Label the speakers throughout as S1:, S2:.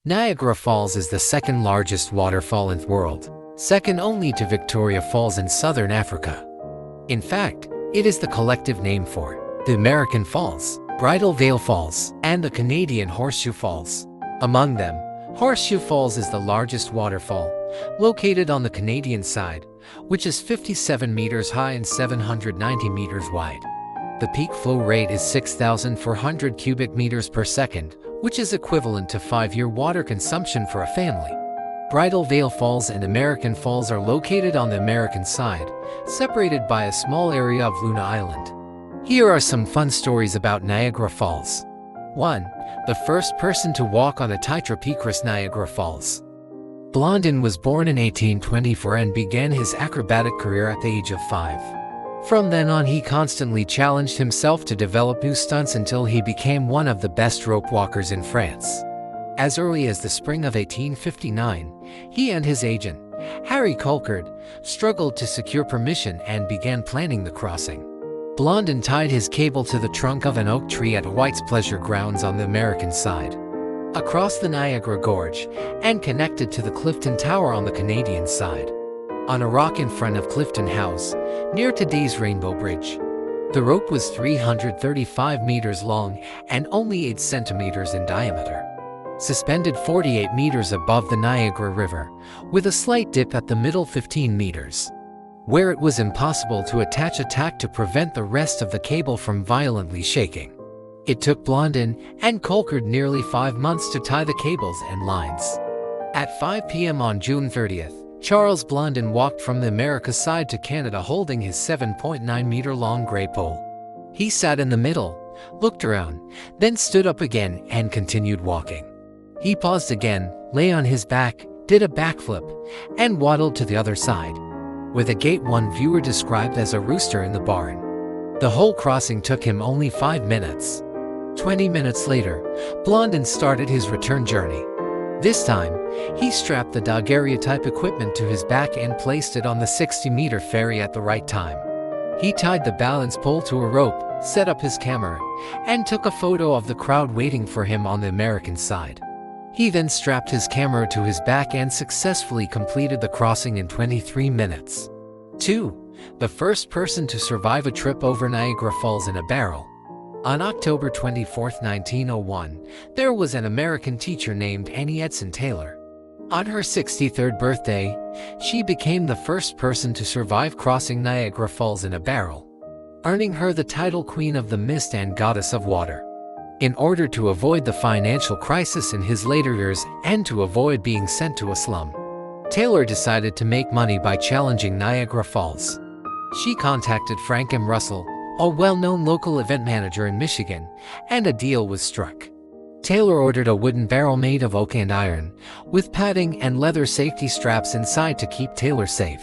S1: Niagara Falls is the second largest waterfall in the world, second only to Victoria Falls in southern Africa. In fact, it is the collective name for the American Falls, Bridal Veil Falls, and the Canadian Horseshoe Falls. Among them, Horseshoe Falls is the largest waterfall, located on the Canadian side, which is 57 meters high and 790 meters wide. The peak flow rate is 6,400 cubic meters per second, which is equivalent to 5-year water consumption for a family. Bridal Veil Falls and American Falls are located on the American side, separated by a small area of Luna Island. Here are some fun stories about Niagara Falls. 1. The first person to walk on a tightrope across Niagara Falls. Blondin was born in 1824 and began his acrobatic career at the age of 5. From then on, he constantly challenged himself to develop new stunts until he became one of the best rope walkers in France. As early as the spring of 1859, he and his agent, Harry Colcord, struggled to secure permission and began planning the crossing. Blondin tied his cable to the trunk of an oak tree at White's Pleasure Grounds on the American side, across the Niagara Gorge, and connected to the Clifton Tower on the Canadian side, on a rock in front of Clifton House, near today's Rainbow Bridge. The rope was 335 meters long and only 8 centimeters in diameter, suspended 48 meters above the Niagara River, with a slight dip at the middle 15 meters, where it was impossible to attach a tack to prevent the rest of the cable from violently shaking. It took Blondin and Colcord nearly 5 months to tie the cables and lines. At 5 p.m. on June 30th, Charles Blondin walked from the America side to Canada holding his 7.9-meter-long gray pole. He sat in the middle, looked around, then stood up again and continued walking. He paused again, lay on his back, did a backflip, and waddled to the other side, with a gait one viewer described as a rooster in the barn. The whole crossing took him only 5 minutes. 20 minutes later, Blondin started his return journey. This time, he strapped the daguerreotype equipment to his back and placed it on the 60-meter ferry at the right time. He tied the balance pole to a rope, set up his camera, and took a photo of the crowd waiting for him on the American side. He then strapped his camera to his back and successfully completed the crossing in 23 minutes. 2. The first person to survive a trip over Niagara Falls in a barrel. On October 24, 1901, there was an American teacher named Annie Edson Taylor. On her 63rd birthday, she became the first person to survive crossing Niagara Falls in a barrel, earning her the title Queen of the Mist and Goddess of Water. In order to avoid the financial crisis in his later years and to avoid being sent to a slum, Taylor decided to make money by challenging Niagara Falls. She contacted Frank M. Russell, a well-known local event manager in Michigan, and a deal was struck. Taylor ordered a wooden barrel made of oak and iron, with padding and leather safety straps inside to keep Taylor safe.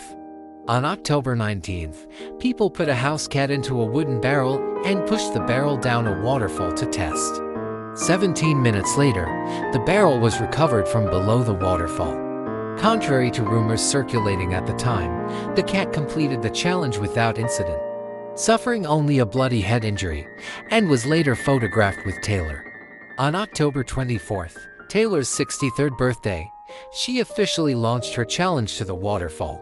S1: On October 19th, people put a house cat into a wooden barrel and pushed the barrel down a waterfall to test. 17 minutes later, the barrel was recovered from below the waterfall. Contrary to rumors circulating at the time, the cat completed the challenge without incident, suffering only a bloody head injury, and was later photographed with Taylor. On October 24th, Taylor's 63rd birthday, she officially launched her challenge to the waterfall.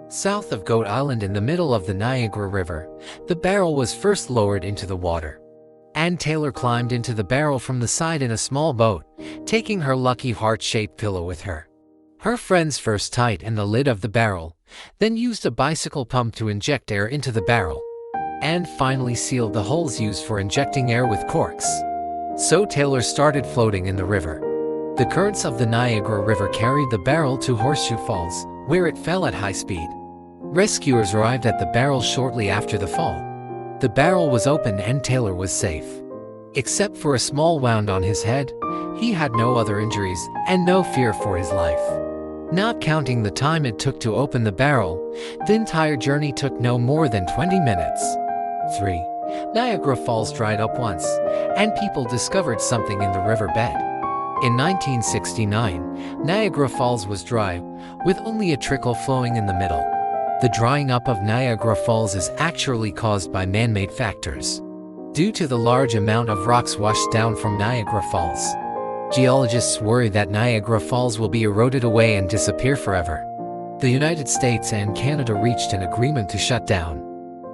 S1: South of Goat Island in the middle of the Niagara River, the barrel was first lowered into the water, and Taylor climbed into the barrel from the side in a small boat, taking her lucky heart-shaped pillow with her. Her friends first tightened the lid of the barrel, then used a bicycle pump to inject air into the barrel, and finally sealed the holes used for injecting air with corks. So Taylor started floating in the river. The currents of the Niagara River carried the barrel to Horseshoe Falls, where it fell at high speed. Rescuers arrived at the barrel shortly after the fall. The barrel was open and Taylor was safe. Except for a small wound on his head, he had no other injuries and no fear for his life. Not counting the time it took to open the barrel, the entire journey took no more than 20 minutes. 3. Niagara Falls dried up once, and people discovered something in the riverbed. In 1969, Niagara Falls was dry, with only a trickle flowing in the middle. The drying up of Niagara Falls is actually caused by man-made factors, due to the large amount of rocks washed down from Niagara Falls. Geologists worry that Niagara Falls will be eroded away and disappear forever. The United States and Canada reached an agreement to shut down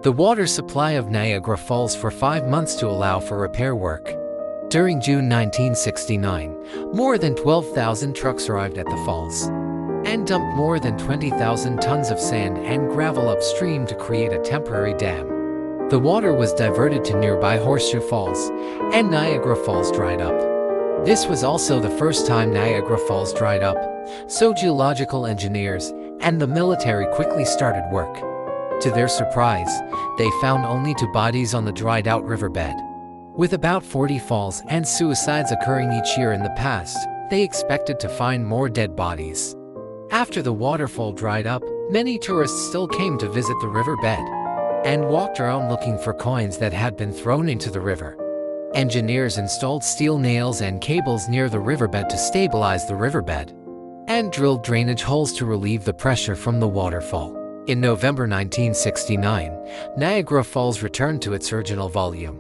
S1: the water supply of Niagara Falls for 5 months to allow for repair work. During June 1969, more than 12,000 trucks arrived at the falls and dumped more than 20,000 tons of sand and gravel upstream to create a temporary dam. The water was diverted to nearby Horseshoe Falls, and Niagara Falls dried up. This was also the first time Niagara Falls dried up, so geological engineers and the military quickly started work. To their surprise, they found only 2 bodies on the dried-out riverbed. With about 40 falls and suicides occurring each year in the past, they expected to find more dead bodies. After the waterfall dried up, many tourists still came to visit the riverbed and walked around looking for coins that had been thrown into the river. Engineers installed steel nails and cables near the riverbed to stabilize the riverbed and drilled drainage holes to relieve the pressure from the waterfall. In November 1969, Niagara Falls returned to its original volume.